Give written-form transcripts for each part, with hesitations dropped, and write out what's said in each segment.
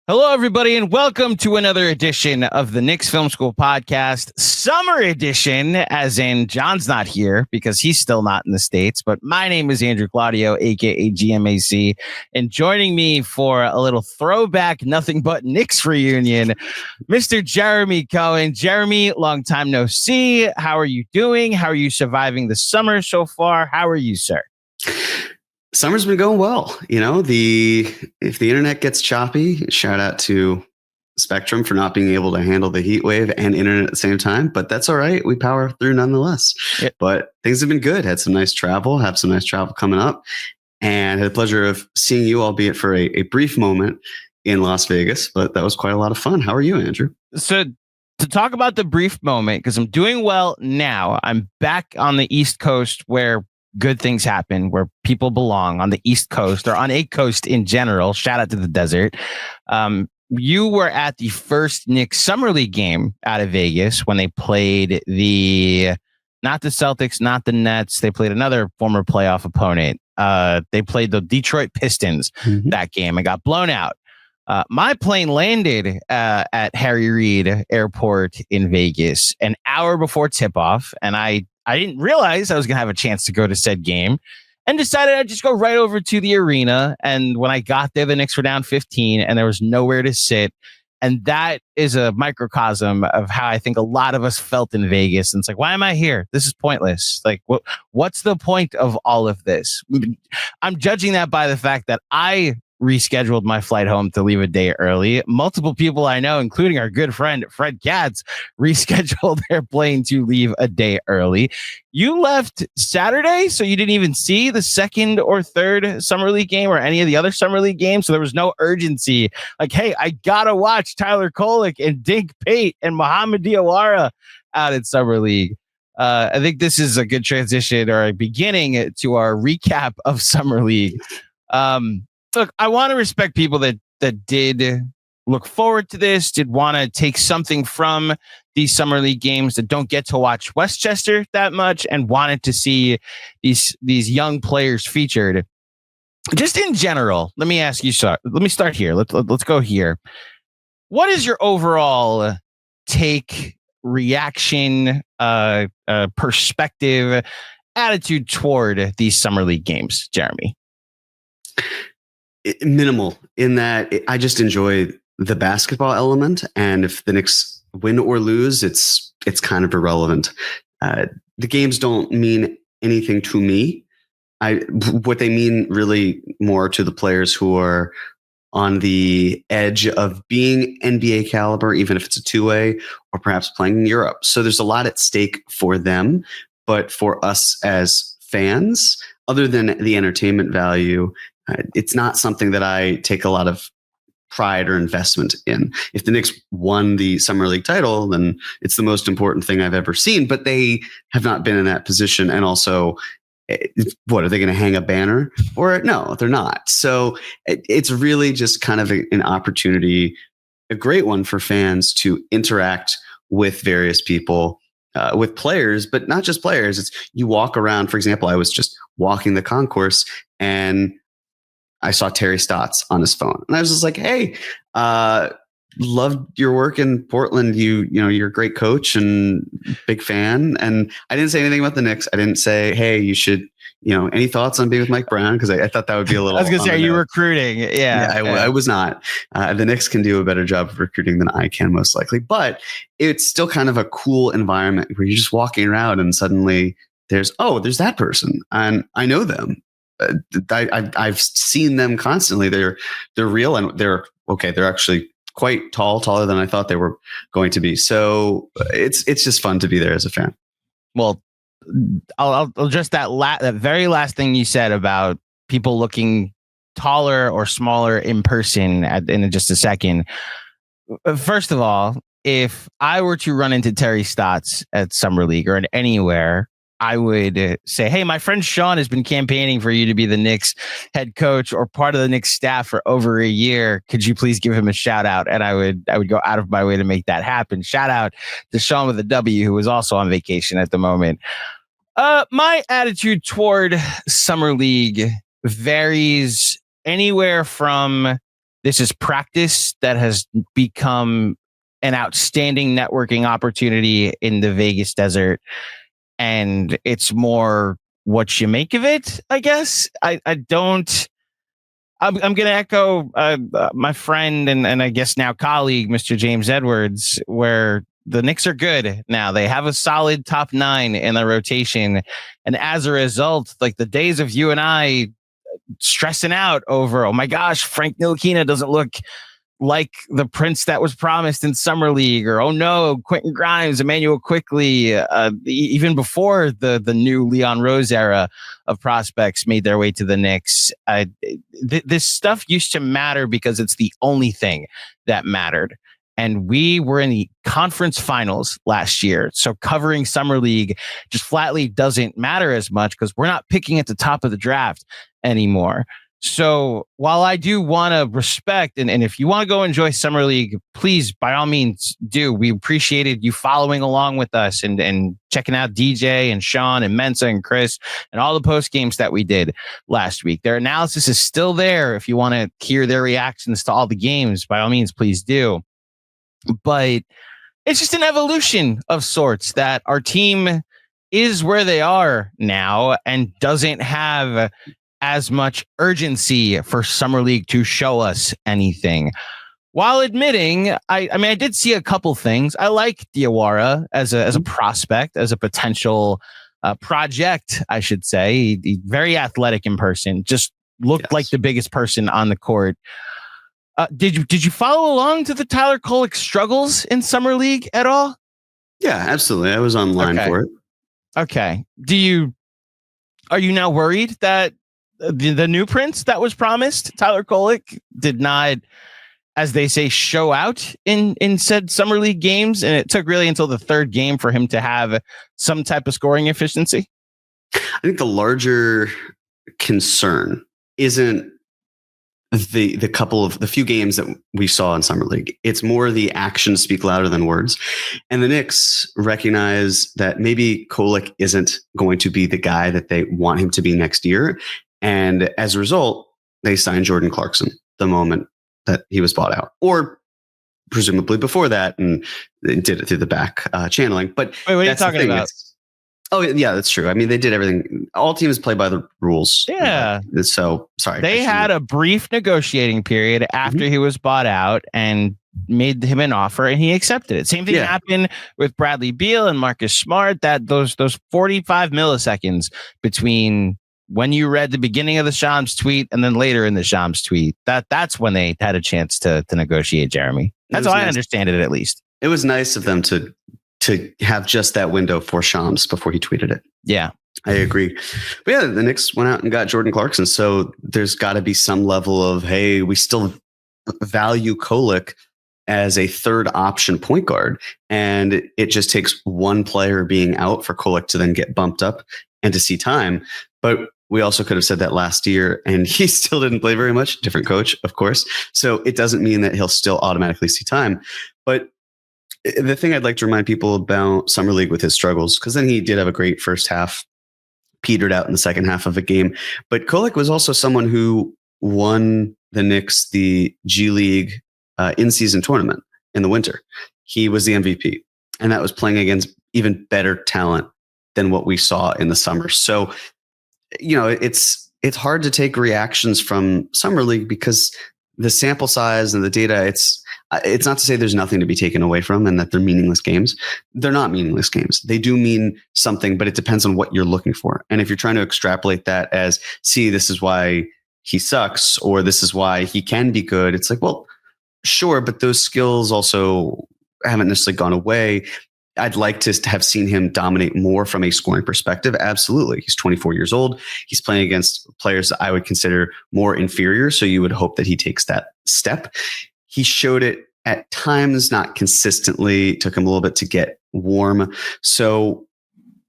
Hello, everybody, and welcome to another edition of the Knicks Film School Podcast, Summer Edition, as in John's not here because he's still not in the States, but my name is Andrew Claudio, a.k.a. GMAC, and joining me for a little throwback Nothing But Knicks reunion, Mr. Jeremy Cohen. Jeremy, long time no see. How are you doing? How are you surviving the summer so far? How are you, sir? Summer's been going well. You know, if the internet gets choppy, shout out to Spectrum for not being able to handle the heat wave and internet at the same time. But that's all right. We power through nonetheless. Yep. But things have been good. Had some nice travel. Have some nice travel coming up. And had the pleasure of seeing you, albeit for a brief moment in Las Vegas. But that was quite a lot of fun. How are you, Andrew? So to talk about the brief moment, because I'm doing well now. I'm back on the East Coast where good things happen, where people belong, on the East Coast or on a coast in general. Shout out to the desert. You were at the first Knicks Summer League game out of Vegas when they played not the Celtics, not the Nets. They played another former playoff opponent. They played the Detroit Pistons that game and got blown out. My plane landed at Harry Reid Airport in Vegas an hour before tip-off, and I didn't realize I was going to have a chance to go to said game and decided I'd just go right over to the arena. And when I got there, the Knicks were down 15 and there was nowhere to sit. And that is a microcosm of how I think a lot of us felt in Vegas. And it's like, why am I here? This is pointless. Like, what's the point of all of this? I'm judging that by the fact that I rescheduled my flight home to leave a day early. Multiple people I know, including our good friend Fred Katz, rescheduled their plane to leave a day early. You left Saturday, so you didn't even see the second or third Summer League game or any of the other Summer League games. So there was no urgency. Like, hey, I gotta watch Tyler Kolek and Dink Pate and Mohamed Diawara out at Summer League. I think this is a good transition or a beginning to our recap of Summer League. Look, I want to respect people that did look forward to this, did want to take something from these Summer League games, that don't get to watch Westchester that much and wanted to see these young players featured. Just in general, let me ask you, let me start here. Let's go here. What is your overall take, reaction, perspective, attitude toward these Summer League games, Jeremy? Minimal in that I just enjoy the basketball element, and if the Knicks win or lose, it's kind of irrelevant. The games don't mean anything to me. What they mean really more to the players who are on the edge of being NBA caliber, even if it's a two-way or perhaps playing in Europe. So there's a lot at stake for them, but for us as fans, other than the entertainment value, it's not something that I take a lot of pride or investment in. If the Knicks won the Summer League title, then it's the most important thing I've ever seen, but they have not been in that position. And also, what, are they going to hang a banner? Or no, they're not. So it's really just kind of an opportunity, a great one for fans to interact with various people, with players, but not just players. It's you walk around. For example, I was just walking the concourse and I saw Terry Stotts on his phone, and I was just like, "Hey, loved your work in Portland. You're a great coach and big fan." And I didn't say anything about the Knicks. I didn't say, "Hey, you should, any thoughts on being with Mike Brown?" Because I thought that would be a little. I was going to say, are you recruiting? Yeah, I was not. The Knicks can do a better job of recruiting than I can, most likely. But it's still kind of a cool environment where you're just walking around, and suddenly there's that person, and I know them. I've seen them constantly. They're real, and they're okay. They're actually quite taller than I thought they were going to be. So it's just fun to be there as a fan. Well, I'll address that very last thing you said about people looking taller or smaller in person in just a second. First of all, if I were to run into Terry Stotts at Summer League or at anywhere, I would say, hey, my friend Sean has been campaigning for you to be the Knicks head coach or part of the Knicks staff for over a year. Could you please give him a shout out? And I would go out of my way to make that happen. Shout out to Sean with a W, who is also on vacation at the moment. My attitude toward Summer League varies anywhere from This is practice that has become an outstanding networking opportunity in the Vegas desert. And it's more what you make of it, I guess. I'm going to echo my friend and I guess now colleague, Mr. James Edwards, where the Knicks are good now. They have a solid top 9 in the rotation. And as a result, like the days of you and I stressing out over, oh my gosh, Frank Ntilikina doesn't look like the prince that was promised in summer league, or oh no, Quentin Grimes, Emmanuel Quickley, even before the new Leon Rose era of prospects made their way to the Knicks. This stuff used to matter because it's the only thing that mattered. And we were in the conference finals last year. So covering summer league just flatly doesn't matter as much because we're not picking at the top of the draft anymore. So while I do want to respect, and if you want to go enjoy Summer League, please, by all means, do. We appreciated you following along with us and checking out DJ and Sean and Mensa and Chris and all the post games that we did last week. Their analysis is still there. If you want to hear their reactions to all the games, by all means, please do. But it's just an evolution of sorts that our team is where they are now and doesn't have as much urgency for Summer League to show us anything. While admitting, I did see a couple things. I like Diawara as a prospect, as a potential project, I should say. He's very athletic in person, just looked like the biggest person on the court. Did you follow along to the Tyler Kolek struggles in Summer League at all? Yeah, absolutely. I was online for it. Okay. Are you now worried that the new prince that was promised, Tyler Kolek, did not, as they say, show out in said Summer League games, and it took really until the third game for him to have some type of scoring efficiency? I think the larger concern isn't the few games that we saw in Summer League. It's more the actions speak louder than words. And the Knicks recognize that maybe Kolek isn't going to be the guy that they want him to be next year. And as a result, they signed Jordan Clarkson the moment that he was bought out, or presumably before that, and they did it through the back channeling. But wait, what are you talking about? Oh, yeah, that's true. I mean, they did everything. All teams play by the rules. Yeah. So, sorry. They had a brief negotiating period after he was bought out and made him an offer, and he accepted it. Same thing happened with Bradley Beal and Marcus Smart. That those 45 milliseconds between when you read the beginning of the Shams tweet and then later in the Shams tweet, that's when they had a chance to negotiate Jeremy. That's how I understand it, at least. It was nice of them to have just that window for Shams before he tweeted it. Yeah, I agree. But yeah, the Knicks went out and got Jordan Clarkson. So there's got to be some level of, hey, we still value Kolek as a third option point guard. And it just takes one player being out for Kolek to then get bumped up and to see time. But we also could have said that last year, and he still didn't play very much. Different coach, of course. So it doesn't mean that he'll still automatically see time. But the thing I'd like to remind people about Summer League with his struggles, because then he did have a great first half, petered out in the second half of a game. But Kolek was also someone who won the Knicks the G League in-season tournament in the winter. He was the MVP, and that was playing against even better talent than what we saw in the summer. So, it's hard to take reactions from Summer League because the sample size and the data, it's not to say there's nothing to be taken away from and that they're meaningless games. They're not meaningless games. They do mean something, but it depends on what you're looking for. And if you're trying to extrapolate that as, see, this is why he sucks, or this is why he can be good, it's like, well, sure, but those skills also haven't necessarily gone away. I'd like to have seen him dominate more from a scoring perspective. Absolutely. He's 24 years old. He's playing against players that I would consider more inferior. So you would hope that he takes that step. He showed it at times, not consistently. It took him a little bit to get warm. So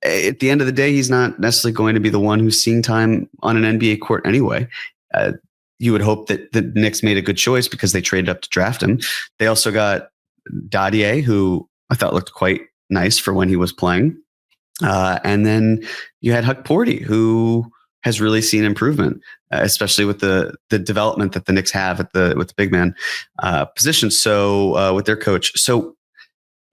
at the end of the day, he's not necessarily going to be the one who's seeing time on an NBA court anyway. You would hope that the Knicks made a good choice because they traded up to draft him. They also got Dadier, who I thought looked quite nice for when he was playing. And then you had Huck Porty, who has really seen improvement, especially with the development that the Knicks have with the big man position. So with their coach. So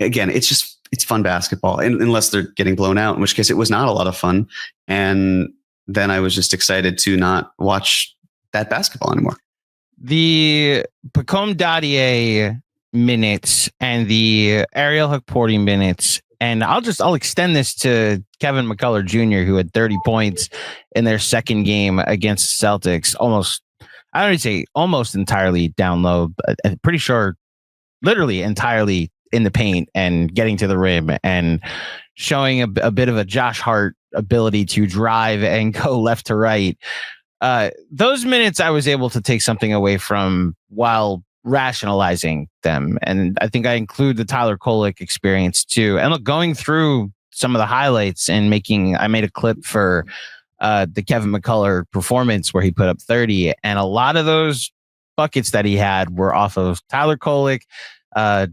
again, it's fun basketball, unless they're getting blown out, in which case it was not a lot of fun. And then I was just excited to not watch that basketball anymore. The Pacome Dadier minutes and the Ariel Hukporti minutes, and I'll extend this to Kevin McCullough Jr., who had 30 points in their second game against the Celtics. I don't say almost entirely down low, but I'm pretty sure literally entirely in the paint and getting to the rim and showing a bit of a Josh Hart ability to drive and go left to right. Those minutes I was able to take something away from while rationalizing them. And I think I include the Tyler Kolek experience too. And look, going through some of the highlights and I made a clip for the Kevin McCullough performance where he put up 30. And a lot of those buckets that he had were off of Tyler Kolek,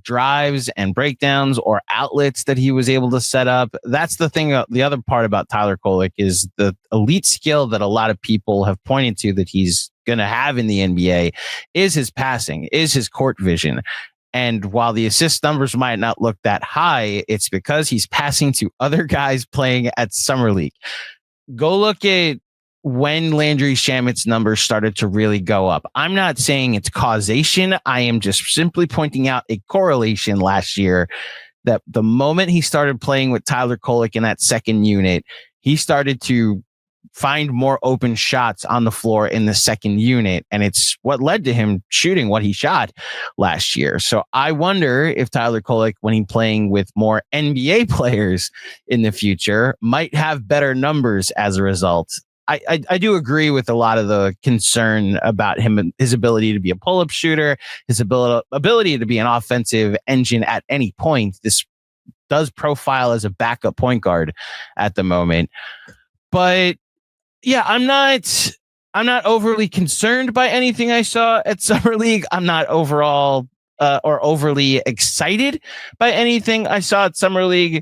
drives and breakdowns or outlets that he was able to set up. That's the thing. The other part about Tyler Kolek is the elite skill that a lot of people have pointed to that he's going to have in the NBA is his passing, is his court vision. And while the assist numbers might not look that high, it's because he's passing to other guys playing at Summer League. Go look at when Landry Shamet's numbers started to really go up. I'm not saying it's causation. I am just simply pointing out a correlation last year that the moment he started playing with Tyler Kolek in that second unit, he started to find more open shots on the floor in the second unit. And it's what led to him shooting what he shot last year. So I wonder if Tyler Kolek, when he's playing with more NBA players in the future, might have better numbers as a result. I do agree with a lot of the concern about him and his ability to be a pull-up shooter, his ability to be an offensive engine at any point. This does profile as a backup point guard at the moment. But yeah, I'm not overly concerned by anything I saw at Summer League. I'm not overall or overly excited by anything I saw at Summer League.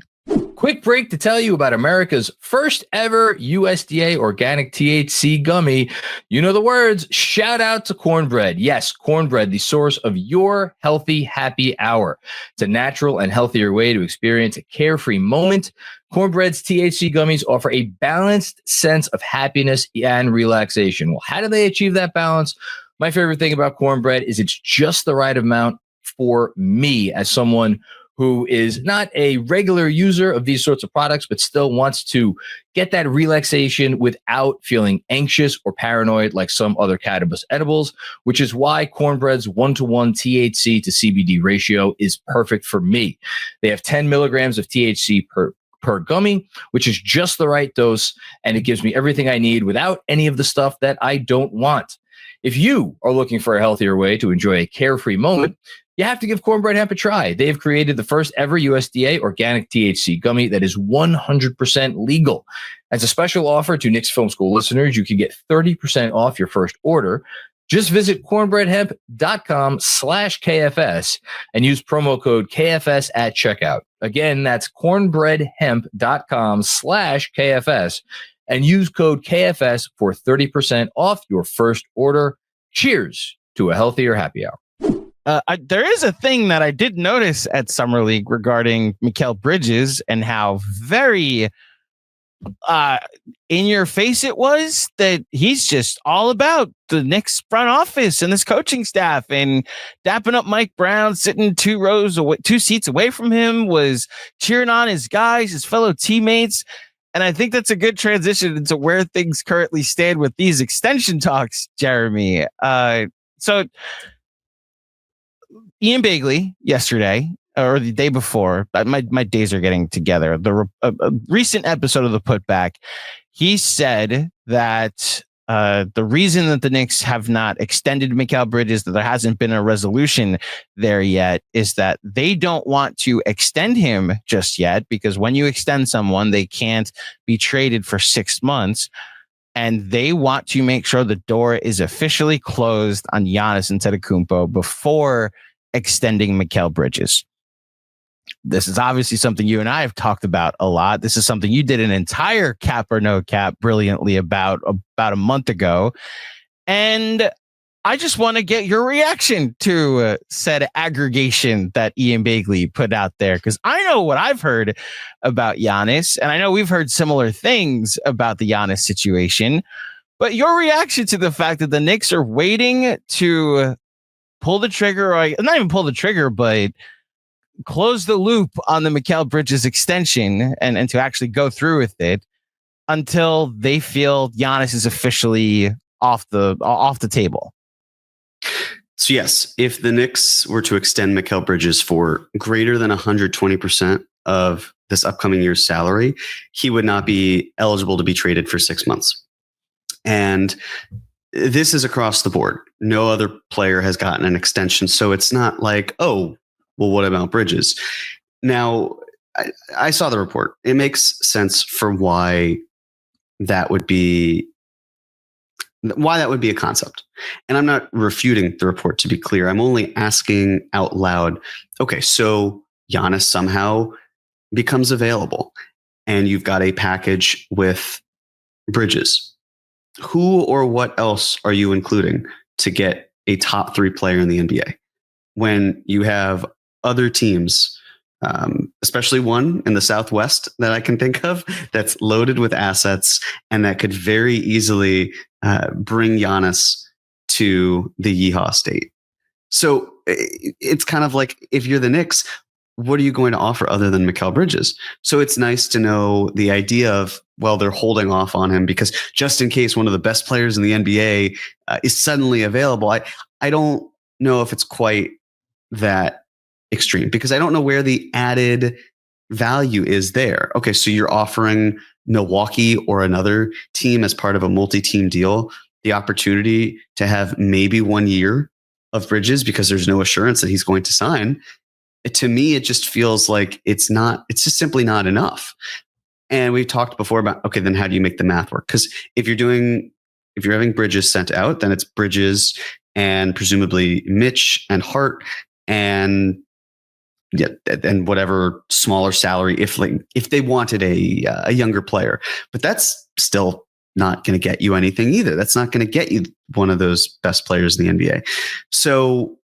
Quick break to tell you about America's first ever USDA organic THC gummy. You know the words. Shout out to Cornbread. Yes, Cornbread, the source of your healthy happy hour. It's a natural and healthier way to experience a carefree moment. Cornbread's THC gummies offer a balanced sense of happiness and relaxation. Well, how do they achieve that balance? My favorite thing about Cornbread is it's just the right amount for me as someone who is not a regular user of these sorts of products, but still wants to get that relaxation without feeling anxious or paranoid like some other cannabis edibles, which is why Cornbread's 1-to-1 THC to CBD ratio is perfect for me. They have 10 milligrams of THC per gummy, which is just the right dose, and it gives me everything I need without any of the stuff that I don't want. If you are looking for a healthier way to enjoy a carefree moment, you have to give Cornbread Hemp a try. They have created the first ever USDA organic THC gummy that is 100% legal. As a special offer to Knicks Film School listeners, you can get 30% off your first order. Just visit cornbreadhemp.com/KFS and use promo code KFS at checkout. Again, that's cornbreadhemp.com/KFS and use code KFS for 30% off your first order. Cheers to a healthier happy hour. There is a thing that I did notice at Summer League regarding Mikal Bridges and how very in your face it was that he's just all about the Knicks front office and this coaching staff, and dapping up Mike Brown, sitting two seats away from him, was cheering on his guys, his fellow teammates. And I think that's a good transition into where things currently stand with these extension talks, Jeremy. So Ian Begley yesterday, or the day before, my days are getting together. A recent episode of the Putback, he said that the reason that the Knicks have not extended Mikal Bridges, that there hasn't been a resolution there yet, is that they don't want to extend him just yet, because when you extend someone, they can't be traded for 6 months. And they want to make sure the door is officially closed on Giannis Antetokounmpo before extending Mikal Bridges. This is obviously something you and I have talked about a lot. This is something you did an entire cap or no cap brilliantly about a month ago. And I just want to get your reaction to said aggregation that Ian Begley put out there, because I know what I've heard about Giannis, and I know we've heard similar things about the Giannis situation. But your reaction to the fact that the Knicks are waiting to pull the trigger, or not even pull the trigger, but close the loop on the Mikal Bridges extension and to actually go through with it until they feel Giannis is officially off the table. So yes, if the Knicks were to extend Mikal Bridges for greater than 120% of this upcoming year's salary, he would not be eligible to be traded for 6 months. And this is across the board. No other player has gotten an extension. So it's not like, oh, well, what about Bridges? Now, I saw the report. It makes sense for why that would be a concept. And I'm not refuting the report, to be clear. I'm only asking out loud, okay, so Giannis somehow becomes available and you've got a package with Bridges. Who or what else are you including to get a top 3 player in the NBA when you have other teams, especially one in the Southwest that I can think of that's loaded with assets and that could very easily bring Giannis to the Yeehaw state? So it's kind of like, if you're the Knicks, what are you going to offer other than Mikal Bridges? So it's nice to know the idea of, well, they're holding off on him because just in case one of the best players in the NBA is suddenly available. I don't know if it's quite that extreme, because I don't know where the added value is there. Okay, so you're offering Milwaukee or another team as part of a multi-team deal the opportunity to have maybe 1 year of Bridges because there's no assurance that he's going to sign. To me, it just feels like it's just simply not enough. And we've talked before about, okay, then how do you make the math work? Because if you're having Bridges sent out, then it's Bridges and presumably Mitch and Hart and whatever smaller salary if they wanted a younger player. But that's still not going to get you anything either. That's not going to get you one of those best players in the NBA. So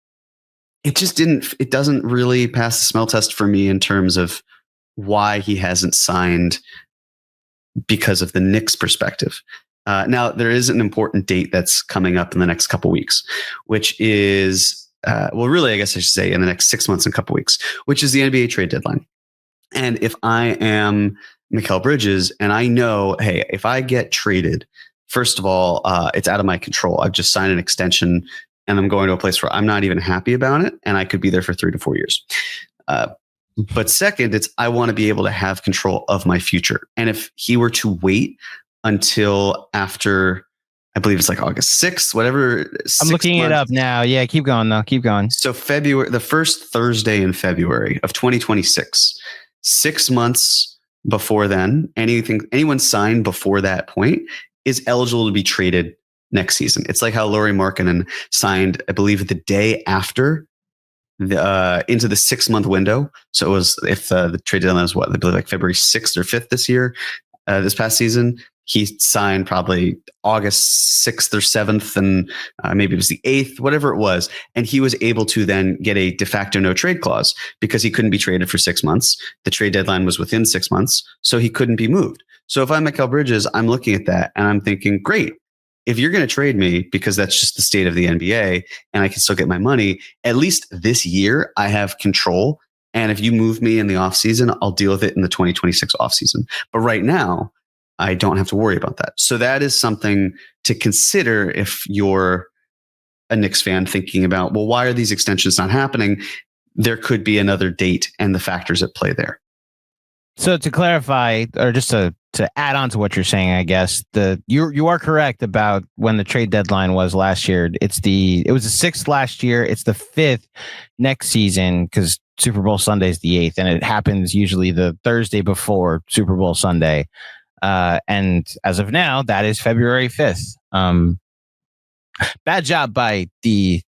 it doesn't really pass the smell test for me in terms of why he hasn't signed because of the Knicks perspective. Now, there is an important date that's coming up in the next couple weeks, which is, really, I guess I should say in the next 6 months and a couple weeks, which is the NBA trade deadline. And if I am Mikal Bridges and I know, hey, if I get traded, first of all, it's out of my control. I've just signed an extension and I'm going to a place where I'm not even happy about it. And I could be there for 3 to 4 years. But second, I want to be able to have control of my future. And if he were to wait until after, I believe it's like August 6th, whatever. I'm looking it up now. Yeah, keep going though. Keep going. So the first Thursday in February of 2026, 6 months before then, anyone signed before that point is eligible to be traded next season. It's like how Lauri Markkanen signed, I believe, the day after into the 6 month window. So it was, if the trade deadline was I believe like February 6th or 5th this past season, he signed probably August 6th or 7th, and maybe it was the 8th, whatever it was. And he was able to then get a de facto no trade clause because he couldn't be traded for 6 months. The trade deadline was within 6 months, so he couldn't be moved. So if I'm Mikal Bridges, I'm looking at that and I'm thinking, great. If you're going to trade me because that's just the state of the NBA and I can still get my money, at least this year I have control. And if you move me in the offseason, I'll deal with it in the 2026 offseason. But right now, I don't have to worry about that. So that is something to consider if you're a Knicks fan thinking about, well, why are these extensions not happening? There could be another date and the factors at play there. So to clarify, or just to add on to what you're saying, I guess you are correct about when the trade deadline was last year. It was the 6th last year. It's the 5th next season because Super Bowl Sunday is the 8th, and it happens usually the Thursday before Super Bowl Sunday. And as of now, that is February 5th. Bad job by I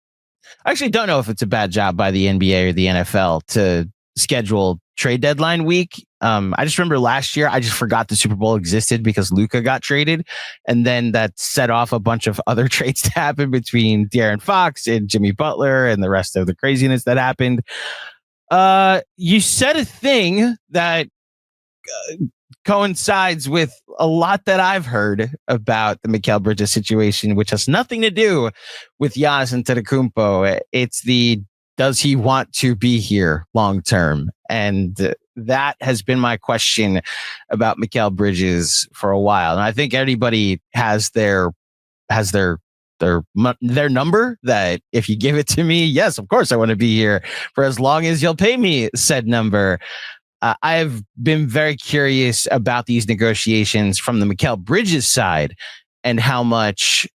actually don't know if it's a bad job by the NBA or the NFL to schedule trade deadline week. I just remember last year, I just forgot the Super Bowl existed because Luka got traded. And then that set off a bunch of other trades to happen between De'Aaron Fox and Jimmy Butler and the rest of the craziness that happened. You said a thing that coincides with a lot that I've heard about the Mikal Bridges situation, which has nothing to do with Giannis Antetokounmpo. It's does he want to be here long term? And that has been my question about Mikal Bridges for a while. And I think everybody has their number, that if you give it to me, yes, of course I want to be here for as long as you'll pay me said number. I've been very curious about these negotiations from the Mikal Bridges side and how much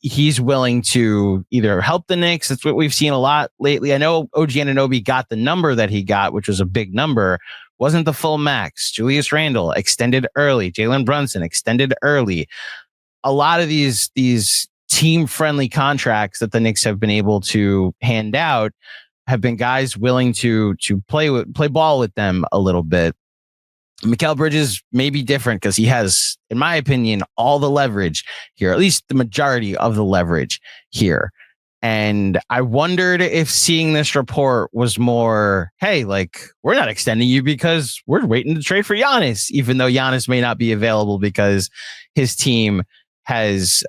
he's willing to either help the Knicks. That's what we've seen a lot lately. I know OG Anunoby got the number that he got, which was a big number. Wasn't the full max. Julius Randle extended early. Jalen Brunson extended early. A lot of these team-friendly contracts that the Knicks have been able to hand out have been guys willing to play ball with them a little bit. Mikal Bridges may be different because he has, in my opinion, all the leverage here, at least the majority of the leverage here. And I wondered if seeing this report was more, hey, like, we're not extending you because we're waiting to trade for Giannis, even though Giannis may not be available because his team has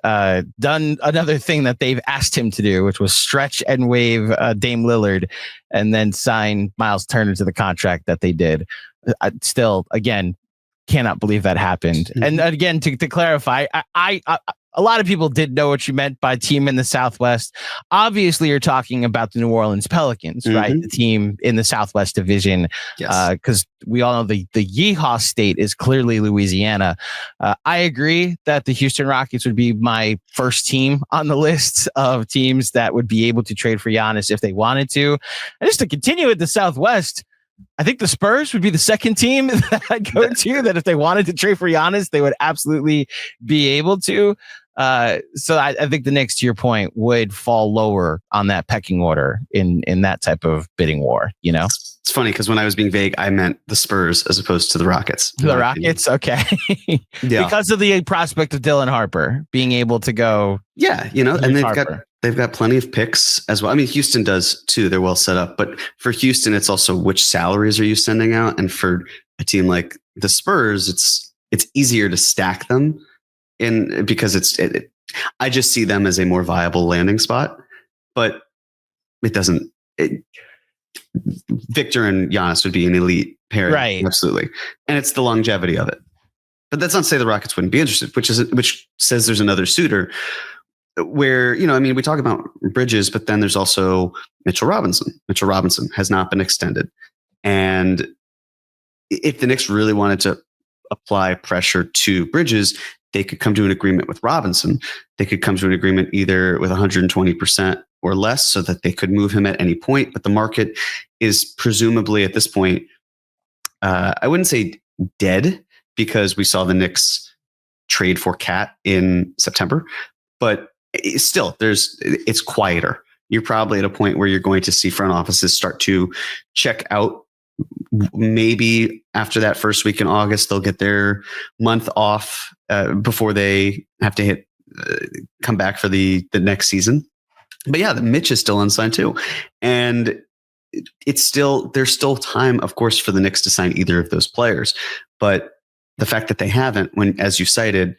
done another thing that they've asked him to do, which was stretch and waive Dame Lillard and then sign Miles Turner to the contract that they did. I still, again, cannot believe that happened. Mm-hmm. And again, to clarify, I a lot of people did know what you meant by team in the Southwest. Obviously, you're talking about the New Orleans Pelicans, mm-hmm. right? The team in the Southwest Division, because we all know the Yeehaw state is clearly Louisiana. I agree that the Houston Rockets would be my first team on the list of teams that would be able to trade for Giannis if they wanted to. And just to continue with the Southwest, I think the Spurs would be the second team that I'd go to, that if they wanted to trade for Giannis, they would absolutely be able to. So I think the Knicks, to your point, would fall lower on that pecking order in that type of bidding war, you know? It's funny because when I was being vague, I meant the Spurs as opposed to the Rockets. The Rockets? Okay. Yeah. Because of the prospect of Dylan Harper being able to go. Yeah, you know, and they've got plenty of picks as well. I mean, Houston does too. They're well set up. But for Houston, it's also which salaries are you sending out? And for a team like the Spurs, it's easier to stack them because I just see them as a more viable landing spot. But it doesn't. Victor and Giannis would be an elite pairing, right? Absolutely, and it's the longevity of it. But that's not to say the Rockets wouldn't be interested, which says there's another suitor. Where, you know, I mean, we talk about Bridges, but then there's also Mitchell Robinson. Mitchell Robinson has not been extended. And if the Knicks really wanted to apply pressure to Bridges, they could come to an agreement with Robinson. They could come to an agreement either with 120% or less so that they could move him at any point. But the market is presumably at this point, I wouldn't say dead, because we saw the Knicks trade for Cat in September. But still, it's quieter. You're probably at a point where you're going to see front offices start to check out. Maybe after that first week in August, they'll get their month off before they have to come back for the next season. But yeah, the Mitch is still unsigned too, and there's still time, of course, for the Knicks to sign either of those players. But the fact that they haven't, when, as you cited,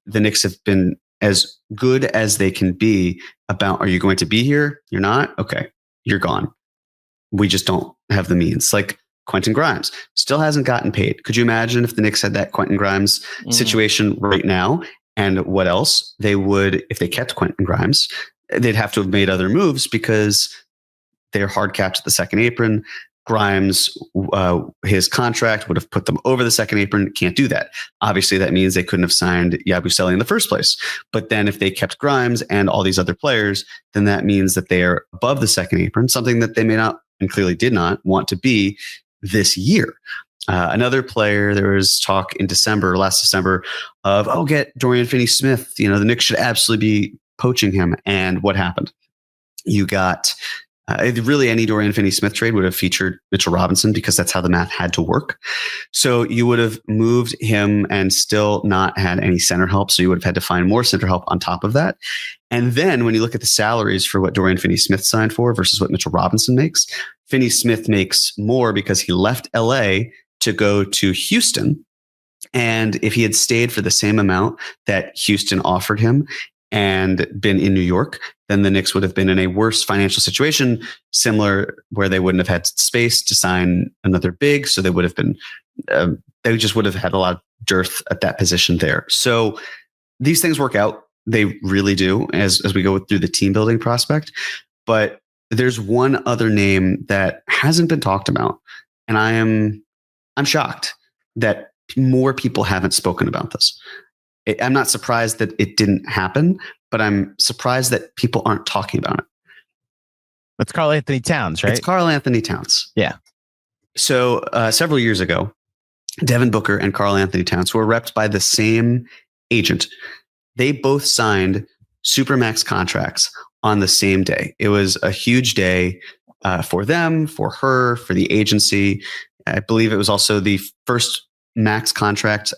the Knicks have been as good as they can be about, are you going to be here? You're not? Okay, you're gone. We just don't have the means. Like Quentin Grimes still hasn't gotten paid. Could you imagine if the Knicks had that Quentin Grimes situation right now? And what else? They would, if they kept Quentin Grimes, they'd have to have made other moves because they're hard capped at the second apron. Grimes, his contract would have put them over the second apron. Can't do that. Obviously, that means they couldn't have signed Yabusele in the first place. But then if they kept Grimes and all these other players, then that means that they are above the second apron, something that they may not, and clearly did not, want to be this year. Another player, there was talk in last December, of, get Dorian Finney-Smith. You know, the Knicks should absolutely be poaching him. And what happened? You got Really, any Dorian Finney-Smith trade would have featured Mitchell Robinson because that's how the math had to work. So you would have moved him and still not had any center help. So you would have had to find more center help on top of that. And then when you look at the salaries for what Dorian Finney-Smith signed for versus what Mitchell Robinson makes, Finney-Smith makes more because he left LA to go to Houston. And if he had stayed for the same amount that Houston offered him and been in New York, then the Knicks would have been in a worse financial situation, similar where they wouldn't have had space to sign another big. So they would have been, they just would have had a lot of dearth at that position there. So these things work out. They really do as we go through the team building prospect. But there's one other name that hasn't been talked about. And I'm shocked that more people haven't spoken about this. I'm not surprised that it didn't happen, but I'm surprised that people aren't talking about it. It's Karl-Anthony Towns, right? It's Karl-Anthony Towns. Yeah. So several years ago, Devin Booker and Karl-Anthony Towns were repped by the same agent. They both signed Supermax contracts on the same day. It was a huge day for them, for her, for the agency. I believe it was also the first max contract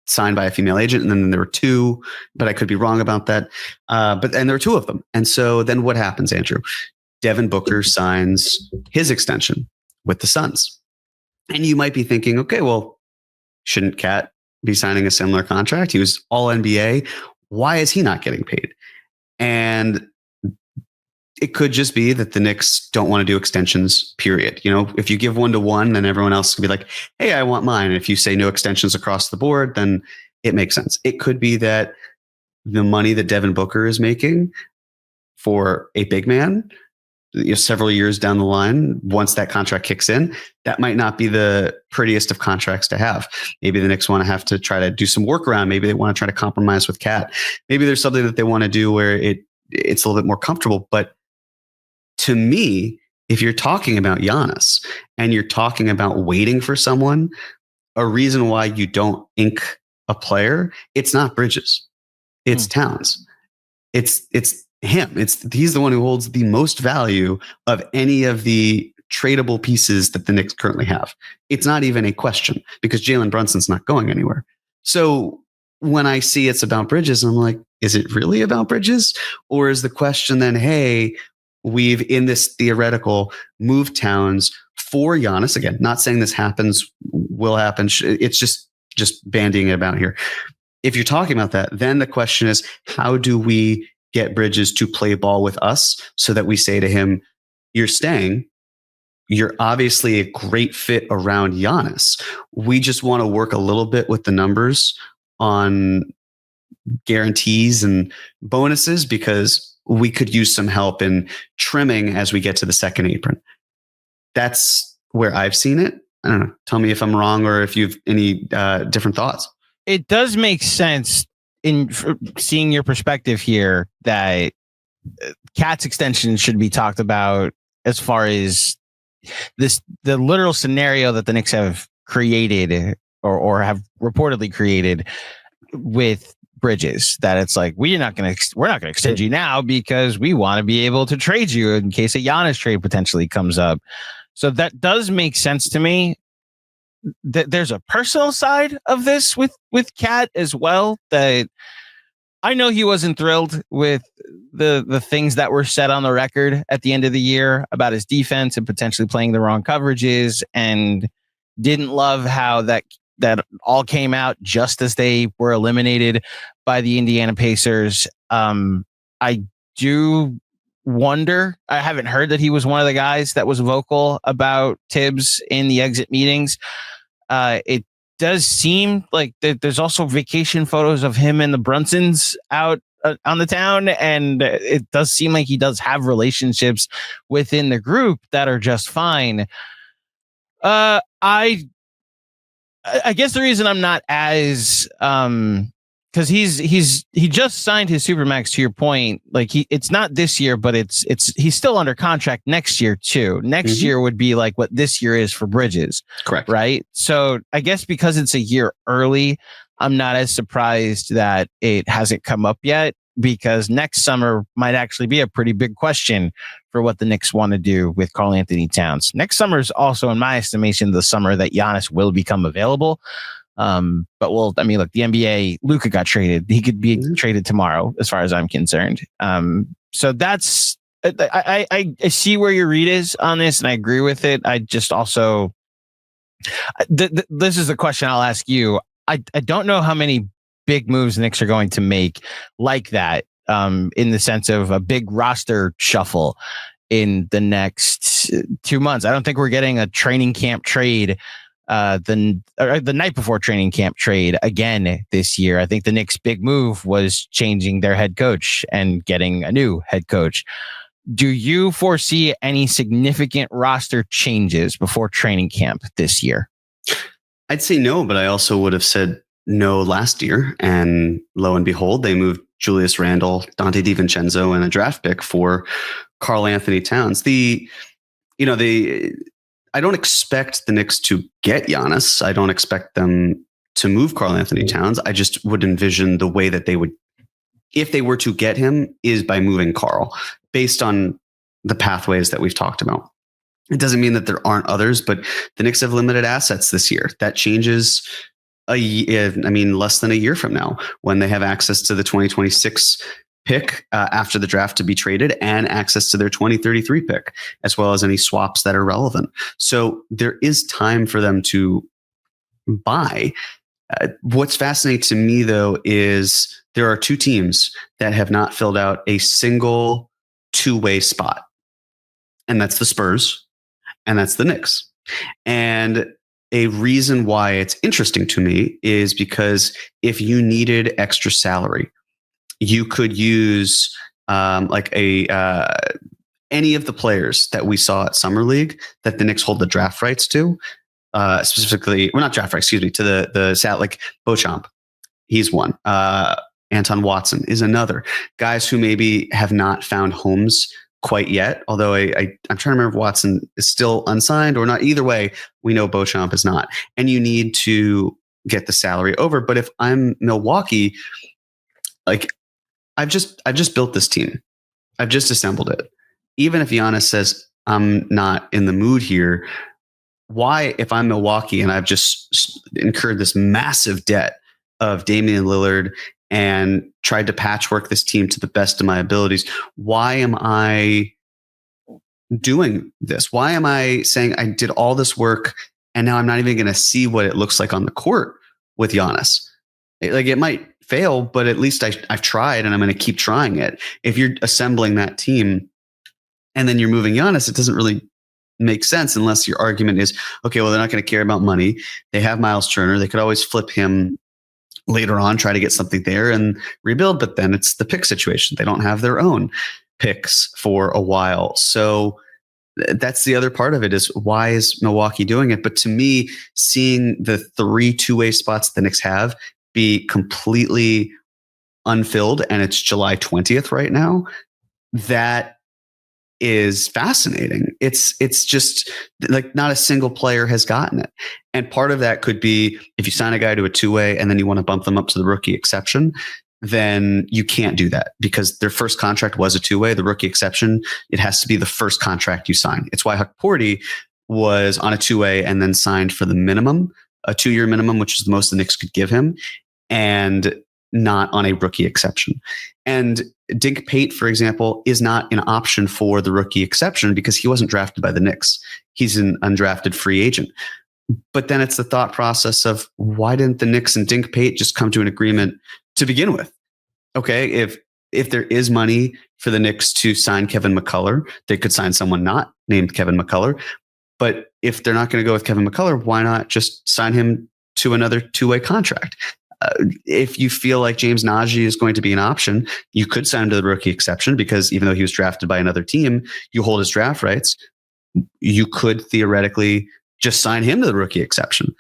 signed by a female agent. And then there were two, but I could be wrong about that. And there were two of them. And so then what happens, Andrew? Devin Booker signs his extension with the Suns. And you might be thinking, okay, well, shouldn't Cat be signing a similar contract? He was all NBA. Why is he not getting paid? And it could just be that the Knicks don't want to do extensions, period. You know, if you give 1-to-1, then everyone else can be like, hey, I want mine. And if you say no extensions across the board, then it makes sense. It could be that the money that Devin Booker is making for a big man, several years down the line, once that contract kicks in, that might not be the prettiest of contracts to have. Maybe the Knicks want to have to try to do some workaround. Maybe they want to try to compromise with Cat. Maybe there's something that they want to do where it's a little bit more comfortable. But to me, if you're talking about Giannis and you're talking about waiting for someone, a reason why you don't ink a player, it's not Bridges, it's Towns. It's him. He's the one who holds the most value of any of the tradable pieces that the Knicks currently have. It's not even a question because Jalen Brunson's not going anywhere. So when I see it's about Bridges, I'm like, is it really about Bridges? Or is the question then, hey, we've in this theoretical moved Towns for Giannis. Again, not saying this will happen. It's just bandying it about here. If you're talking about that, then the question is, how do we get Bridges to play ball with us so that we say to him, you're staying. You're obviously a great fit around Giannis. We just want to work a little bit with the numbers on guarantees and bonuses because we could use some help in trimming as we get to the second apron. That's where I've seen it. I don't know. Tell me if I'm wrong or if you've any different thoughts. It does make sense in seeing your perspective here that Cat's extension should be talked about as far as the literal scenario that the Knicks have created or have reportedly created with Bridges, that it's like we're not going to extend you now because we want to be able to trade you in case a Giannis trade potentially comes up. So that does make sense to me. There's a personal side of this with Cat as well, that I know he wasn't thrilled with the things that were said on the record at the end of the year about his defense and potentially playing the wrong coverages, and didn't love how that all came out just as they were eliminated by the Indiana Pacers. I do wonder, I haven't heard that he was one of the guys that was vocal about Tibbs in the exit meetings. It does seem like there's also vacation photos of him and the Brunsons out on the town, and it does seem like he does have relationships within the group that are just fine. I guess the reason I'm not as because he just signed his Supermax, to your point. Like it's not this year, but he's still under contract next year too. Next year would be like what this year is for Bridges. Correct. Right. So I guess because it's a year early, I'm not as surprised that it hasn't come up yet. because next summer might actually be a pretty big question for what the Knicks want to do with Karl-Anthony Towns. Next summer is also, in my estimation, the summer that Giannis will become available. Look, the NBA, Luka got traded. He could be traded tomorrow, as far as I'm concerned. So that's, I see where your read is on this, and I agree with it. I just also, this is the question I'll ask you. I don't know how many big moves the Knicks are going to make like that, in the sense of a big roster shuffle in the next 2 months. I don't think we're getting a training camp trade the night before training camp trade again this year. I think the Knicks' big move was changing their head coach and getting a new head coach. Do you foresee any significant roster changes before training camp this year? I'd say no, but I also would have said no last year. And lo and behold, they moved Julius Randle, Dante DiVincenzo, and a draft pick for Karl-Anthony Towns. I don't expect the Knicks to get Giannis. I don't expect them to move Karl-Anthony Towns. I just would envision the way that they would, if they were to get him, is by moving Karl, based on the pathways that we've talked about. It doesn't mean that there aren't others, but the Knicks have limited assets this year. That changes less than a year from now, when they have access to the 2026 pick after the draft to be traded, and access to their 2033 pick, as well as any swaps that are relevant. So there is time for them to buy. What's fascinating to me, though, is there are two teams that have not filled out a single two-way spot. And that's the Spurs, and that's the Knicks. And a reason why it's interesting to me is because if you needed extra salary, you could use any of the players that we saw at Summer League that the Knicks hold the draft rights to, specifically, well, not draft rights, excuse me, to the Beauchamp. He's one. Anton Watson is another. Guys who maybe have not found homes quite yet, although I'm trying to remember if Watson is still unsigned or not. Either way, we know Beauchamp is not. And you need to get the salary over. But if I'm Milwaukee, I've just built this team. I've just assembled it. Even if Giannis says, I'm not in the mood here, why, if I'm Milwaukee and I've just incurred this massive debt of Damian Lillard and tried to patchwork this team to the best of my abilities, why am I doing this? Why am I saying I did all this work and now I'm not even going to see what it looks like on the court with Giannis? It might fail, but at least I've tried, and I'm going to keep trying it. If you're assembling that team and then you're moving Giannis, it doesn't really make sense unless your argument is, okay, well, they're not going to care about money. They have Miles Turner. They could always flip him later on, try to get something there and rebuild. But then it's the pick situation. They don't have their own picks for a while. So that's the other part of it, is why is Milwaukee doing it? But to me, seeing the 3 two-way spots the Knicks have be completely unfilled, and it's July 20th right now, that is fascinating. It's just like not a single player has gotten it. And part of that could be if you sign a guy to a two-way and then you want to bump them up to the rookie exception, then you can't do that because their first contract was a two-way. The rookie exception, it has to be the first contract you sign. It's why Huck Porty was on a two-way and then signed for the minimum, a 2-year minimum, which is the most the Knicks could give him, and not on a rookie exception. And Dink Pate, for example, is not an option for the rookie exception because he wasn't drafted by the Knicks. He's an undrafted free agent. But then it's the thought process of, why didn't the Knicks and Dink Pate just come to an agreement to begin with? Okay, if there is money for the Knicks to sign Kevin McCullough, they could sign someone not named Kevin McCullough. But if they're not going to go with Kevin McCullough, why not just sign him to another two-way contract? If you feel like James Najee is going to be an option, you could sign him to the rookie exception because even though he was drafted by another team, you hold his draft rights. You could theoretically just sign him to the rookie exception,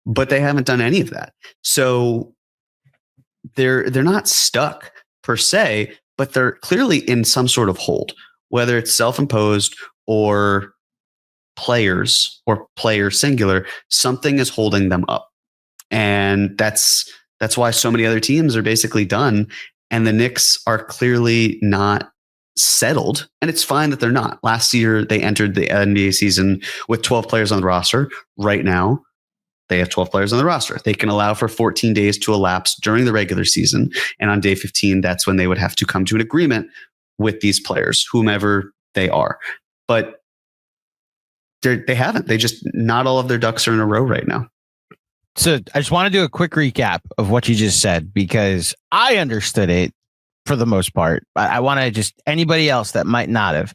but they haven't done any of that. So they're not stuck per se, but they're clearly in some sort of hold, whether it's self-imposed or players or player singular. Something is holding them up, and that's why so many other teams are basically done. And the Knicks are clearly not settled, and it's fine that they're not. Last year, they entered the NBA season with 12 players on the roster. Right now, they have 12 players on the roster. They can allow for 14 days to elapse during the regular season. And on day 15, that's when they would have to come to an agreement with these players, whomever they are. But they haven't. They just, not all of their ducks are in a row right now. So I just want to do a quick recap of what you just said, because I understood it for the most part. I want to just, anybody else that might not have,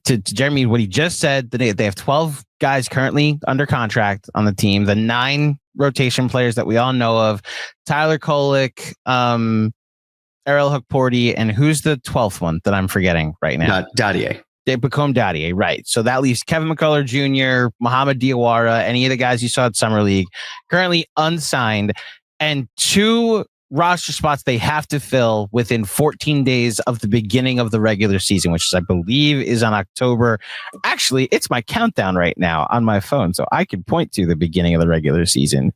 to Jeremy, what he just said, they have 12 guys currently under contract on the team, the 9 rotation players that we all know of, Tyler Kolek, Errol Hookporty, and who's the 12th one that I'm forgetting right now? Dadier. They become Dadier, right? So that leaves Kevin McCullough Jr., Mohamed Diawara, any of the guys you saw at Summer League, currently unsigned, and 2 roster spots they have to fill within 14 days of the beginning of the regular season, which is, I believe, is on October. Actually, it's my countdown right now on my phone, so I can point to the beginning of the regular season.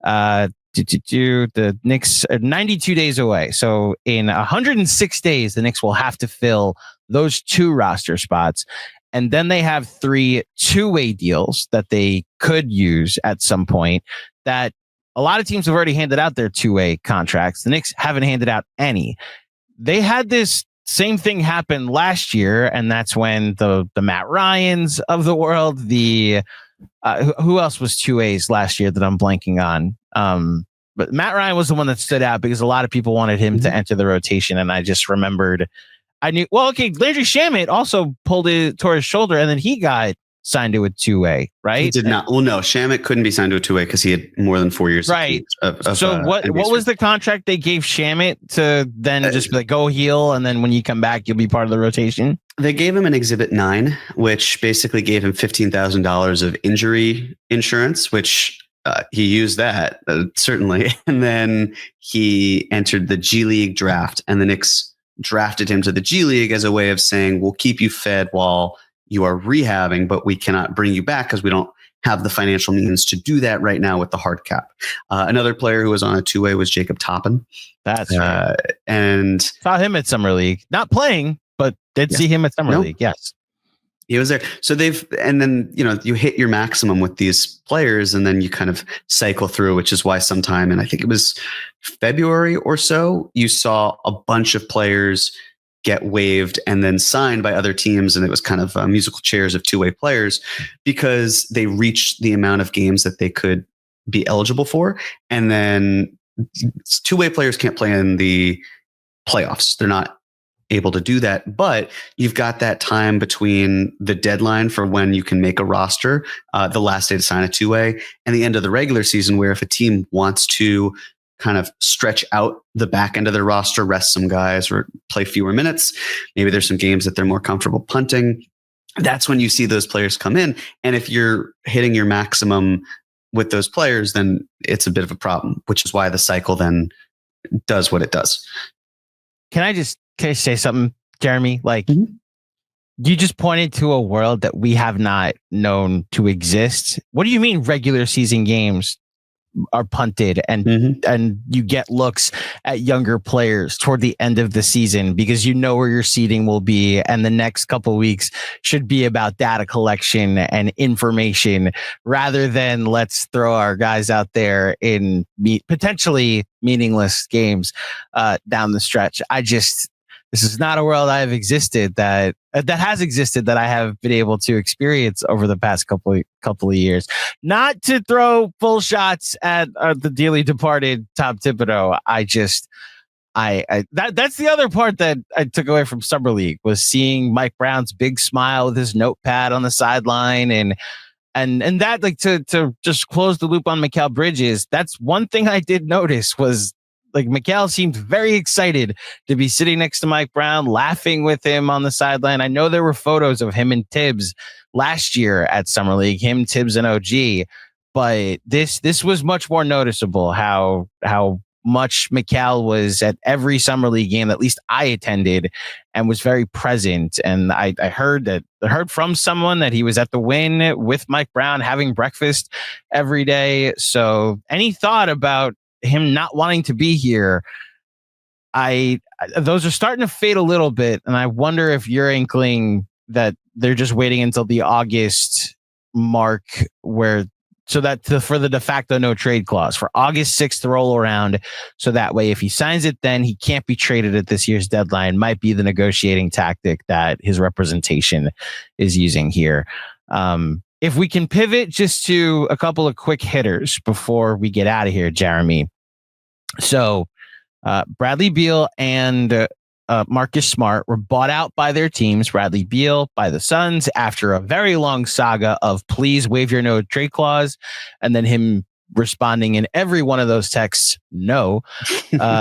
The Knicks are 92 days away. So in 106 days, the Knicks will have to fill those 2 roster spots. And then they have 3 two-way deals that they could use at some point. That a lot of teams have already handed out their two-way contracts. The Knicks haven't handed out any. They had this same thing happen last year, and that's when the Matt Ryans of the world, the who else was two-ways last year that I'm blanking on? But Matt Ryan was the one that stood out because a lot of people wanted him to enter the rotation, and I just remembered. I knew, well, okay, Landry Shamet also tore his shoulder, and then he got signed to a two-way, right? He did not. Well, no, Shamet couldn't be signed to a two-way because he had more than 4 years. Right. So what was the contract they gave Shamet to then just be like, go heal, and then when you come back, you'll be part of the rotation? They gave him an Exhibit 9, which basically gave him $15,000 of injury insurance, which he used that, certainly. And then he entered the G League draft, and the Knicks drafted him to the G League as a way of saying, we'll keep you fed while you are rehabbing, but we cannot bring you back because we don't have the financial means to do that right now with the hard cap. Another player who was on a two-way was Jacob Toppin. That's right. And saw him at Summer League, not playing, but did see him at Summer League. Yes. He was there. So and then, you hit your maximum with these players and then you kind of cycle through, which is why sometime, and I think it was February or so, you saw a bunch of players get waived and then signed by other teams. And it was kind of musical chairs of two-way players because they reached the amount of games that they could be eligible for. And then two-way players can't play in the playoffs. They're not able to do that, but you've got that time between the deadline for when you can make a roster, the last day to sign a two-way, and the end of the regular season, where if a team wants to kind of stretch out the back end of their roster, rest some guys or play fewer minutes, maybe there's some games that they're more comfortable punting, that's when you see those players come in. And if you're hitting your maximum with those players, then it's a bit of a problem, which is why the cycle then does what it does. Can I say something, Jeremy? Like, you just pointed to a world that we have not known to exist. What do you mean regular season games are punted and you get looks at younger players toward the end of the season because you know where your seating will be, and the next couple of weeks should be about data collection and information rather than let's throw our guys out there in potentially meaningless games down the stretch. This is not a world I have existed that has existed that I have been able to experience over the past couple of years. Not to throw full shots at the dearly departed Tom Thibodeau. That's the other part that I took away from Summer League, was seeing Mike Brown's big smile with his notepad on the sideline and that, like, to just close the loop on Mikal Bridges. That's one thing I did notice was, like, Mikal seemed very excited to be sitting next to Mike Brown, laughing with him on the sideline. I know there were photos of him and Tibbs last year at Summer League, him, Tibbs, and OG, but this was much more noticeable how much Mikal was at every Summer League game, at least I attended, and was very present. And I heard from someone that he was at the Win with Mike Brown having breakfast every day. So any thought about him not wanting to be here? those are starting to fade a little bit, and I wonder if you're inkling that they're just waiting until the August mark for the de facto no trade clause for August 6th to roll around. So that way, if he signs it, then he can't be traded at this year's deadline. Might be the negotiating tactic that his representation is using here. If we can pivot just to a couple of quick hitters before we get out of here, Jeremy. So Bradley Beal and Marcus Smart were bought out by their teams. Bradley Beal by the Suns after a very long saga of please waive your no trade clause, and then him responding in every one of those texts, no.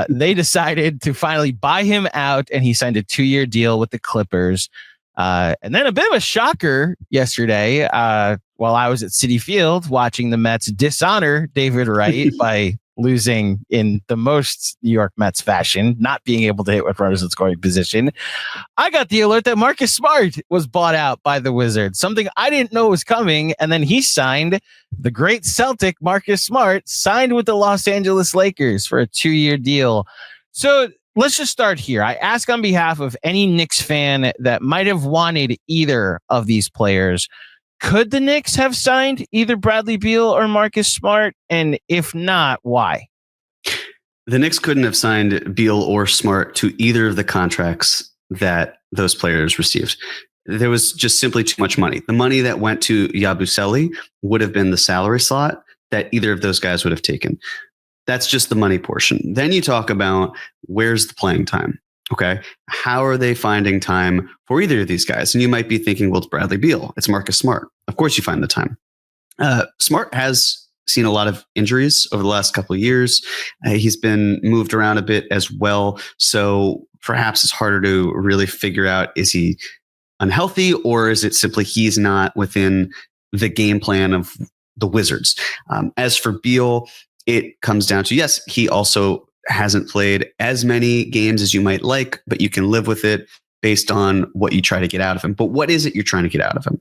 They decided to finally buy him out, and he signed a 2-year deal with the Clippers. And then a bit of a shocker yesterday while I was at Citi Field watching the Mets dishonor David Wright by losing in the most New York Mets fashion, not being able to hit with runners in scoring position. I got the alert that Marcus Smart was bought out by the Wizards, something I didn't know was coming. And then he signed, the great Celtic Marcus Smart signed with the Los Angeles Lakers for a 2-year deal. So let's just start here. I ask on behalf of any Knicks fan that might have wanted either of these players, could the Knicks have signed either Bradley Beal or Marcus Smart? And if not, why? The Knicks couldn't have signed Beal or Smart to either of the contracts that those players received. There was just simply too much money. The money that went to Yabusele would have been the salary slot that either of those guys would have taken. That's just the money portion. Then you talk about where's the playing time. Okay. How are they finding time for either of these guys? And you might be thinking, well, it's Bradley Beal. It's Marcus Smart. Of course you find the time. Smart has seen a lot of injuries over the last couple of years. He's been moved around a bit as well. So perhaps it's harder to really figure out, is he unhealthy or is it simply he's not within the game plan of the Wizards? As for Beal, it comes down to, yes, he also hasn't played as many games as you might like, but you can live with it based on what you try to get out of him. But what is it you're trying to get out of him?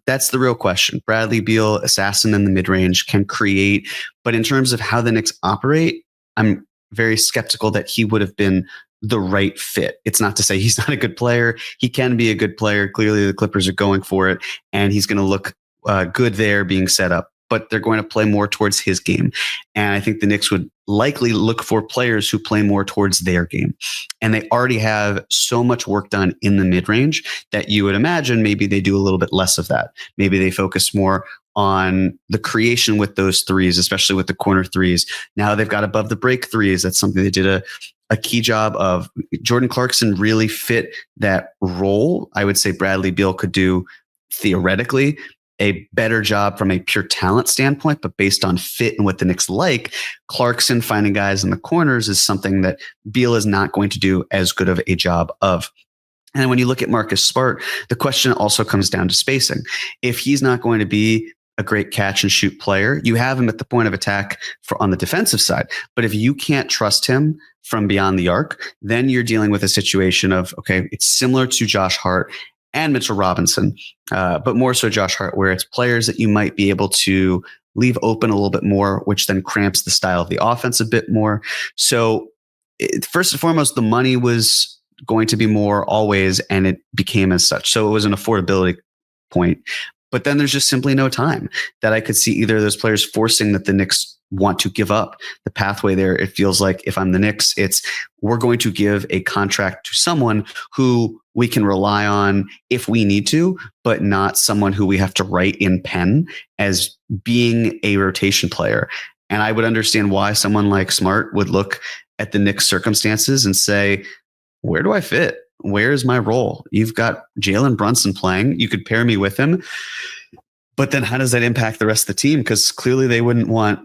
That's the real question. Bradley Beal, assassin in the mid-range, can create. But in terms of how the Knicks operate, I'm very skeptical that he would have been the right fit. It's not to say he's not a good player. He can be a good player. Clearly, the Clippers are going for it, and he's going to look good there being set up. But they're going to play more towards his game. And I think the Knicks would likely look for players who play more towards their game. And they already have so much work done in the mid-range that you would imagine maybe they do a little bit less of that. Maybe they focus more on the creation with those threes, especially with the corner threes. Now they've got above the break threes. That's something they did a key job of. Jordan Clarkson really fit that role. I would say Bradley Beal could do theoretically a better job from a pure talent standpoint, but based on fit and what the Knicks like, Clarkson finding guys in the corners is something that Beal is not going to do as good of a job of. And when you look at Marcus Smart, the question also comes down to spacing. If he's not going to be a great catch and shoot player, you have him at the point of attack on the defensive side. But if you can't trust him from beyond the arc, then you're dealing with a situation of, okay, it's similar to Josh Hart and Mitchell Robinson, but more so Josh Hart, where it's players that you might be able to leave open a little bit more, which then cramps the style of the offense a bit more. So first and foremost, the money was going to be more always, and it became as such. So it was an affordability point. But then there's just simply no time that I could see either of those players forcing that the Knicks want to give up the pathway there. It feels like if I'm the Knicks, it's we're going to give a contract to someone who we can rely on if we need to, but not someone who we have to write in pen as being a rotation player. And I would understand why someone like Smart would look at the Knicks circumstances and say, where do I fit? Where's my role? You've got Jalen Brunson playing. You could pair me with him. But then how does that impact the rest of the team? Because clearly they wouldn't want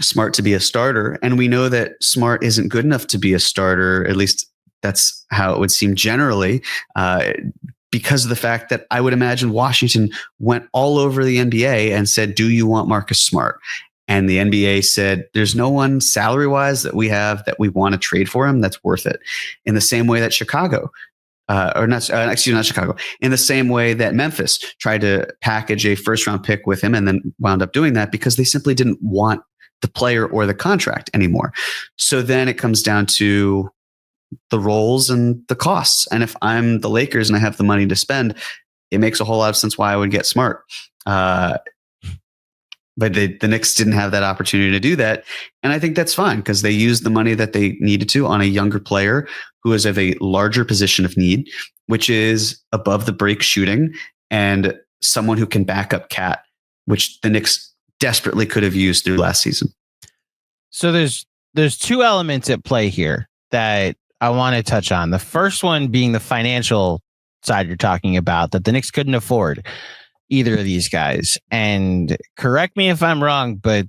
Smart to be a starter. And we know that Smart isn't good enough to be a starter. At least that's how it would seem generally, because of the fact that I would imagine Washington went all over the NBA and said, do you want Marcus Smart? And the NBA said, there's no one salary-wise that we have that we want to trade for him that's worth it. In the same way that Chicago, not Chicago, in the same way that Memphis tried to package a first-round pick with him and then wound up doing that because they simply didn't want the player or the contract anymore. So then it comes down to, the roles and the costs. And if I'm the Lakers and I have the money to spend, it makes a whole lot of sense why I would get Smart. But the Knicks didn't have that opportunity to do that. And I think that's fine because they used the money that they needed to on a younger player who is of a larger position of need, which is above the break shooting and someone who can back up Cat, which the Knicks desperately could have used through last season. So there's two elements at play here that I want to touch on. The first one being the financial side you're talking about, that the Knicks couldn't afford either of these guys. And correct me if I'm wrong, but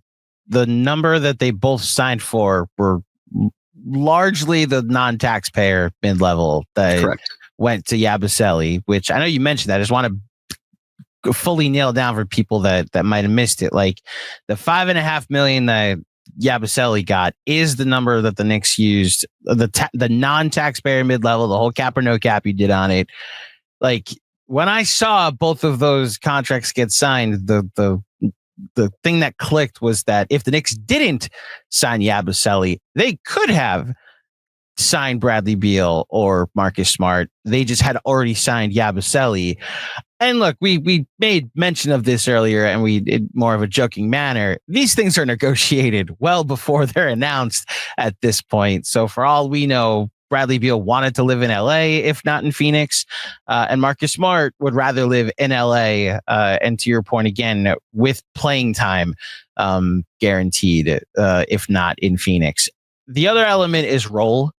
the number that they both signed for were largely the non-taxpayer mid-level that Correct. went to Yabusele, which I know you mentioned that. I just want to fully nail down for people that might have missed it. Like the $5.5 million that Yabusele got is the number that the Knicks used, the non-taxpayer mid-level, the whole cap or no cap you did on it. Like, when I saw both of those contracts get signed, the thing that clicked was that if the Knicks didn't sign Yabusele, they could have signed Bradley Beal or Marcus Smart. They just had already signed Yabusele. And look, we made mention of this earlier, and we did more of a joking manner. These things are negotiated well before they're announced at this point. So for all we know, Bradley Beal wanted to live in LA, if not in Phoenix, and Marcus Smart would rather live in LA. And to your point again, with playing time guaranteed, if not in Phoenix. The other element is role.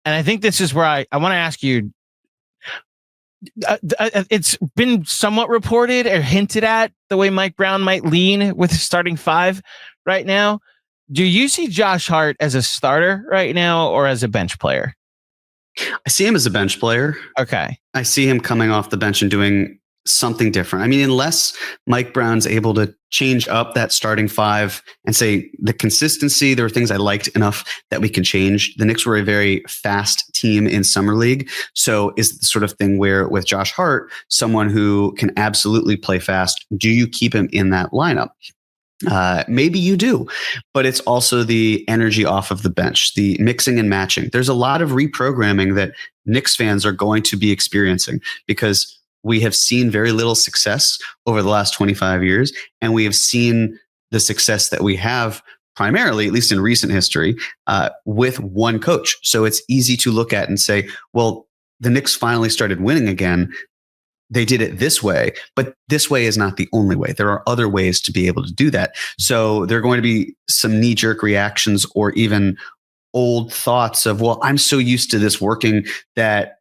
And I think this is where I want to ask you, it's been somewhat reported or hinted at the way Mike Brown might lean with his starting five right now. Do you see Josh Hart as a starter right now or as a bench player? I see him as a bench player. Okay. I see him coming off the bench and doing something different. I mean, unless Mike Brown's able to change up that starting five and say the consistency, there were things I liked enough that we can change. The Knicks were a very fast team in summer league. So is the sort of thing where with Josh Hart, someone who can absolutely play fast, do you keep him in that lineup? Maybe you do, but it's also the energy off of the bench, the mixing and matching. There's a lot of reprogramming that Knicks fans are going to be experiencing because we have seen very little success over the last 25 years. And we have seen the success that we have primarily, at least in recent history, with one coach. So it's easy to look at and say, well, the Knicks finally started winning again. They did it this way, but this way is not the only way. There are other ways to be able to do that. So there are going to be some knee-jerk reactions or even old thoughts of, well, I'm so used to this working that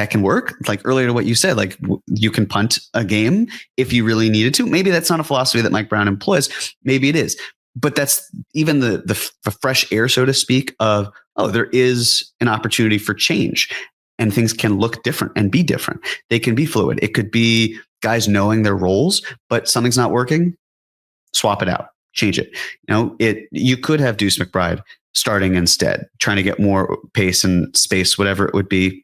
can work. Like earlier to what you said, like you can punt a game if you really needed to. Maybe that's not a philosophy that Mike Brown employs. Maybe it is. But that's even the fresh air, so to speak, of, oh, there is an opportunity for change. And things can look different and be different. They can be fluid. It could be guys knowing their roles, but something's not working. Swap it out, change it. You could have Deuce McBride starting instead, trying to get more pace and space, whatever it would be.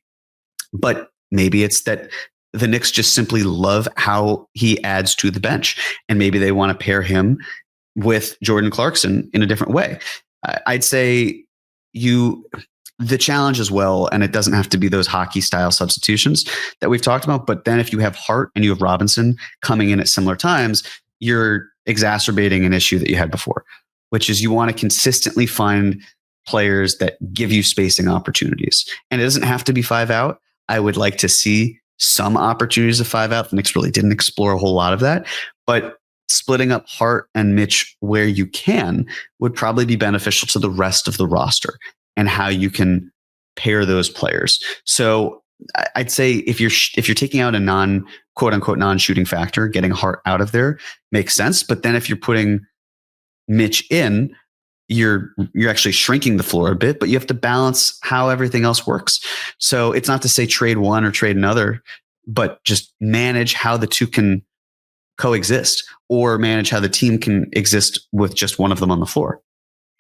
But maybe it's that the Knicks just simply love how he adds to the bench, and maybe they want to pair him with Jordan Clarkson in a different way. I'd say the challenge as well, and it doesn't have to be those hockey style substitutions that we've talked about, but then if you have Hart and you have Robinson coming in at similar times, you're exacerbating an issue that you had before, which is you want to consistently find players that give you spacing opportunities. And it doesn't have to be 5 out. I would like to see some opportunities of 5 out. The Knicks really didn't explore a whole lot of that, but splitting up Hart and Mitch where you can would probably be beneficial to the rest of the roster and how you can pair those players. So I'd say if you're taking out a quote unquote non-shooting factor, getting Hart out of there makes sense. But then if you're putting Mitch in, you're actually shrinking the floor a bit, but you have to balance how everything else works. So it's not to say trade one or trade another, but just manage how the two can coexist, or manage how the team can exist with just one of them on the floor.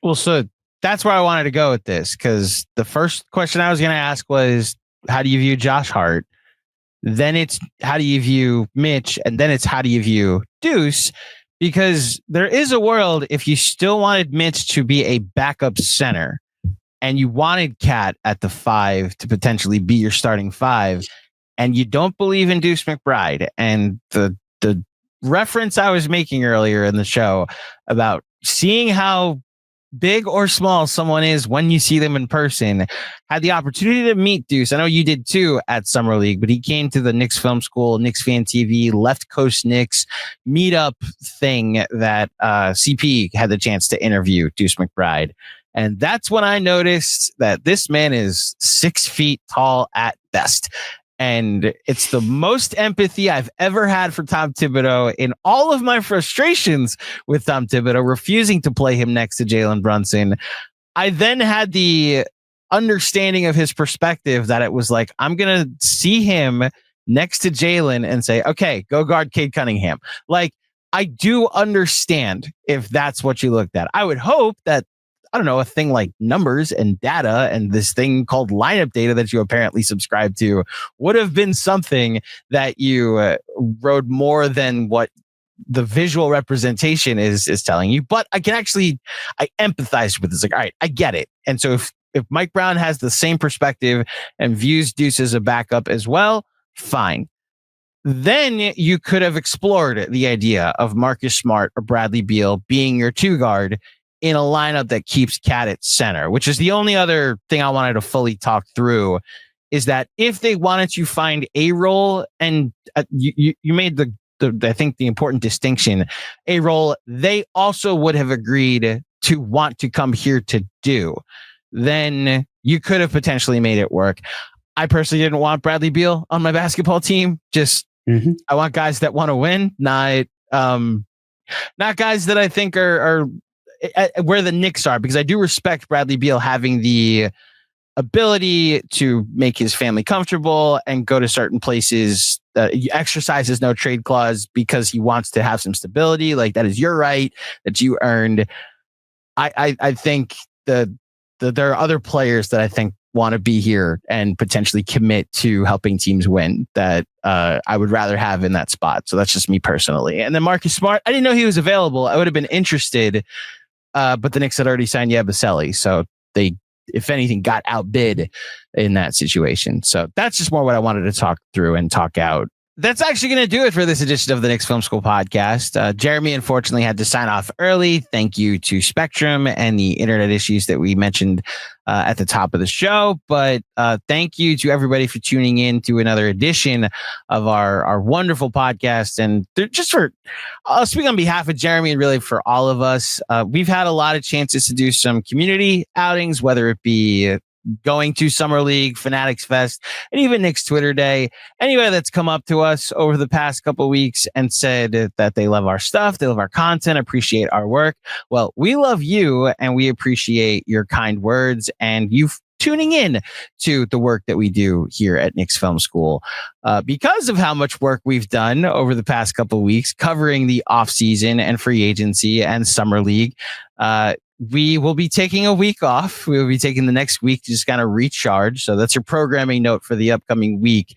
Well, so that's where I wanted to go with this, because the first question I was going to ask was, how do you view Josh Hart? Then it's, how do you view Mitch? And then it's, how do you view Deuce? Because there is a world, if you still wanted Mitch to be a backup center, and you wanted Cat at the 5 to potentially be your starting 5, and you don't believe in Deuce McBride. And the reference I was making earlier in the show about seeing how big or small someone is when you see them in person, had the opportunity to meet Deuce. I know you did too at Summer League, but he came to the Knicks Film School, Knicks Fan TV, Left Coast Knicks meetup thing that CP had the chance to interview Deuce McBride. And that's when I noticed that this man is 6 feet tall at best. And it's the most empathy I've ever had for Tom Thibodeau in all of my frustrations with Tom Thibodeau refusing to play him next to Jalen Brunson. I then had the understanding of his perspective that it was like, I'm going to see him next to Jalen and say, okay, go guard Cade Cunningham. Like, I do understand if that's what you looked at. I would hope that, I don't know, a thing like numbers and data and this thing called lineup data that you apparently subscribe to would have been something that you wrote more than what the visual representation is telling you. But I empathize with this. Like, all right, I get it. And so if Mike Brown has the same perspective and views Deuce as a backup as well, fine. Then you could have explored the idea of Marcus Smart or Bradley Beal being your 2 guard in a lineup that keeps Cat at center, which is the only other thing I wanted to fully talk through, is that if they wanted to find a role, and you made the I think the important distinction, a role they also would have agreed to want to come here to do, then you could have potentially made it work. I personally didn't want Bradley Beal on my basketball team. Just I want guys that want to win, not guys that I think are where the Knicks are, because I do respect Bradley Beal having the ability to make his family comfortable and go to certain places. He exercises no trade clause because he wants to have some stability. Like, that is your right that you earned. I think that there are other players that I think want to be here and potentially commit to helping teams win that I would rather have in that spot. So that's just me personally. And then Marcus Smart, I didn't know he was available. I would have been interested. But the Knicks had already signed Yabusele, so they, if anything, got outbid in that situation. So that's just more what I wanted to talk through and talk out. That's actually going to do it for this edition of the Knicks Film School podcast. Jeremy, unfortunately, had to sign off early. Thank you to Spectrum and the internet issues that we mentioned at the top of the show. But thank you to everybody for tuning in to another edition of our wonderful podcast. And just I'll speak on behalf of Jeremy and really for all of us. We've had a lot of chances to do some community outings, whether it be going to Summer League, Fanatics Fest, and even Knicks Twitter Day. Anybody that's come up to us over the past couple of weeks and said that they love our stuff, they love our content, appreciate our work. Well, we love you and we appreciate your kind words and you tuning in to the work that we do here at Knicks Film School. Because of how much work we've done over the past couple of weeks covering the offseason and free agency and Summer League, we will be taking a week off. We will be taking the next week to just kind of recharge. So that's your programming note for the upcoming week,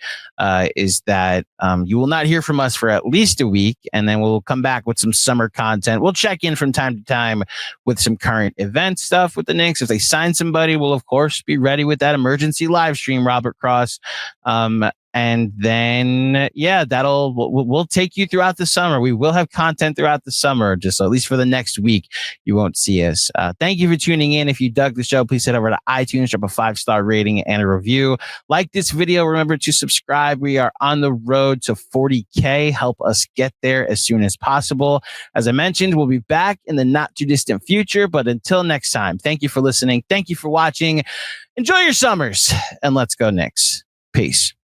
is that you will not hear from us for at least a week. And then we'll come back with some summer content. We'll check in from time to time with some current event stuff with the Knicks. If they sign somebody, we'll, of course, be ready with that emergency live stream, Robert Cross. And then, yeah, we'll take you throughout the summer. We will have content throughout the summer, just so at least for the next week, you won't see us. Thank you for tuning in. If you dug the show, please head over to iTunes, drop a 5-star rating and a review. Like this video, remember to subscribe. We are on the road to 40K. Help us get there as soon as possible. As I mentioned, we'll be back in the not too distant future, but until next time, thank you for listening. Thank you for watching. Enjoy your summers and let's go Knicks. Peace.